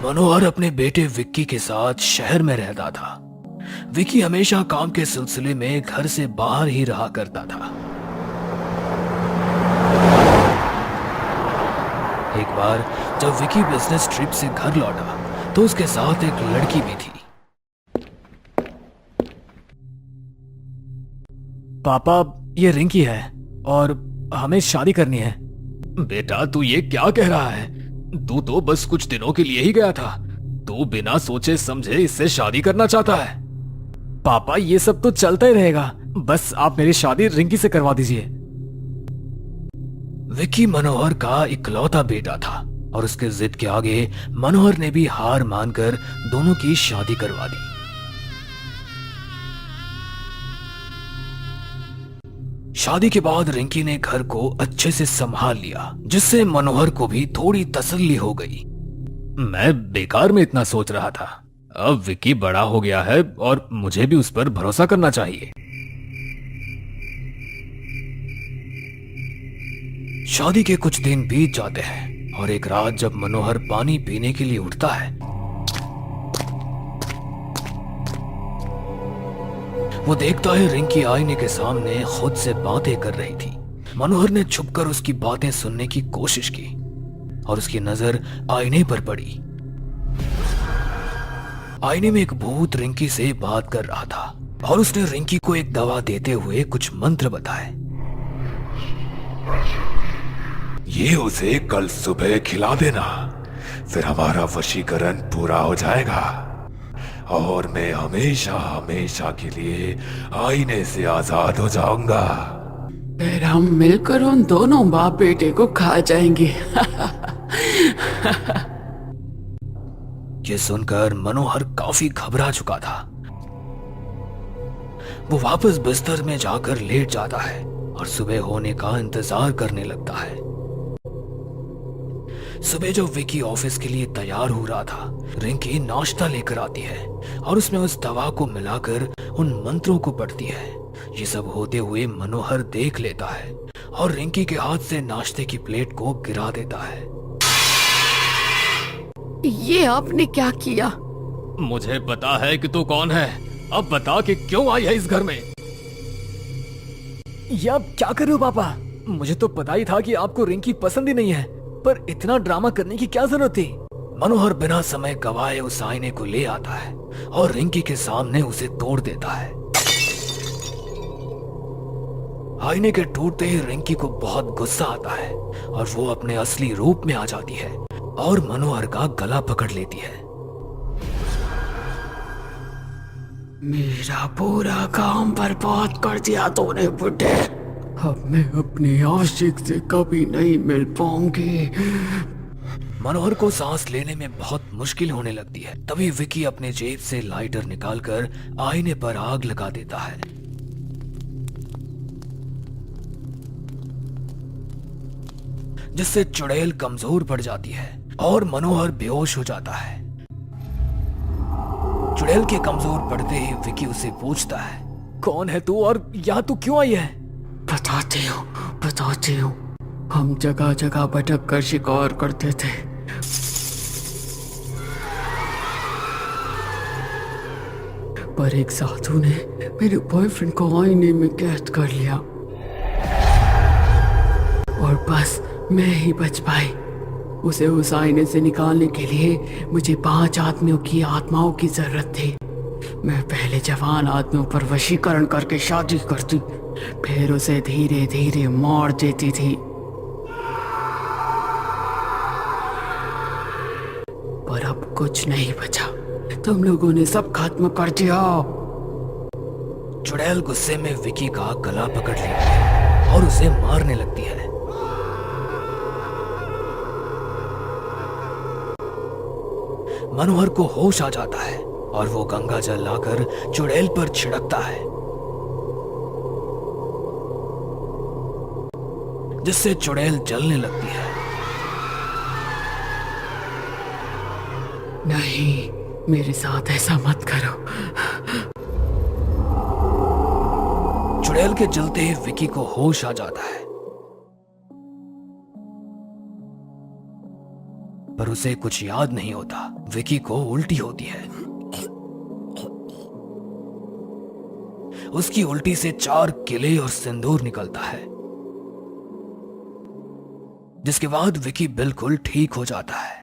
मनोहर अपने बेटे विक्की के साथ शहर में रहता था। विक्की हमेशा काम के सिलसिले में घर से बाहर ही रहा करता था। एक बार जब विक्की बिजनेस ट्रिप से घर लौटा तो उसके साथ एक लड़की भी थी। पापा, ये रिंकी है और हमें शादी करनी है। बेटा, तू ये क्या कह रहा है? तू तो बस कुछ दिनों के लिए ही गया था। तू बिना सोचे समझे इससे शादी करना चाहता है? पापा, ये सब तो चलता ही रहेगा, बस आप मेरी शादी रिंकी से करवा दीजिए। विक्की मनोहर का इकलौता बेटा था और उसके जिद के आगे मनोहर ने भी हार मानकर दोनों की शादी करवा दी। शादी के बाद रिंकी ने घर को अच्छे से संभाल लिया, जिससे मनोहर को भी थोड़ी तसल्ली हो गई। मैं बेकार में इतना सोच रहा था। अब विक्की बड़ा हो गया है और मुझे भी उस पर भरोसा करना चाहिए। शादी के कुछ दिन बीत जाते हैं और एक रात जब मनोहर पानी पीने के लिए उठता है, वो देखता है रिंकी आईने के सामने खुद से बातें कर रही थी। मनोहर ने छुपकर उसकी बातें सुनने की कोशिश की और उसकी नजर आईने पर पड़ी। आईने में एक भूत रिंकी से बात कर रहा था और उसने रिंकी को एक दवा देते हुए कुछ मंत्र बताए। ये उसे कल सुबह खिला देना, फिर हमारा वशीकरण पूरा हो जाएगा और मैं हमेशा हमेशा के लिए आईने से आजाद हो जाऊंगा। फिर हम मिलकर उन दोनों बाप बेटे को खा जाएंगे। ये सुनकर मनोहर काफी घबरा चुका था। वो वापस बिस्तर में जाकर लेट जाता है और सुबह होने का इंतजार करने लगता है। सुबह जब विक्की ऑफिस के लिए तैयार हो रहा था, रिंकी नाश्ता लेकर आती है और उसमें उस दवा को मिलाकर उन मंत्रों को पढ़ती है। ये सब होते हुए मनोहर देख लेता है और रिंकी के हाथ से नाश्ते की प्लेट को गिरा देता है। ये आपने क्या किया? मुझे पता है कि तू कौन है। अब बता कि क्यों आई है इस घर में। ये आप क्या कर रहे हो पापा? मुझे तो पता ही था कि आपको रिंकी पसंद ही नहीं है, पर इतना ड्रामा करने की क्या जरूरत थी? मनोहर बिना समय गवाए उस आईने को ले आता है और रिंकी के सामने उसे तोड़ देता है। आईने के टूटते ही रिंकी को बहुत गुस्सा आता है और वो अपने असली रूप में आ जाती है और मनोहर का गला पकड़ लेती है। मेरा पूरा काम बर्बाद कर दिया तूने बुड्ढे। अब मैं अपने आशिक से कभी नहीं मिल पाऊंगी। मनोहर को सांस लेने में बहुत मुश्किल होने लगती है। तभी विक्की अपने जेब से लाइटर निकालकर आईने पर आग लगा देता है। जिससे चुड़ैल कमजोर पड़ जाती है और मनोहर बेहोश हो जाता है। चुड़ैल के कमजोर पड़ते ही विक्की उसे पूछता है, कौन है तू और यहाँ तू क्यों आई है? बताती हूँ। हम जगह जगह भटक कर शिकार करते थे। पर एक साधु ने मेरे बॉयफ्रेंड को आईने में कैद कर लिया और बस मैं ही बच पाई। उसे उस आईने से निकालने के लिए मुझे 5 आदमियों की आत्माओं की जरूरत थी। मैं पहले जवान आदमियों पर वशीकरण करके शादी करती, फिर उसे धीरे धीरे मार देती थी। पर अब कुछ नहीं बचा, तुम लोगों ने सब खत्म कर दिया। चुड़ैल गुस्से में विक्की का गला पकड़ लेती है और उसे मारने लगती है। मनोहर को होश आ जाता है और वो गंगा जल लाकर चुड़ैल पर छिड़कता है, जिससे चुड़ैल जलने लगती है। नहीं, मेरे साथ ऐसा मत करो। चुड़ैल के जलते ही विकी को होश आ जाता है, पर उसे कुछ याद नहीं होता। विकी को उल्टी होती है। उसकी उल्टी से 4 किले और सिंदूर निकलता है, जिसके बाद विकी बिल्कुल ठीक हो जाता है।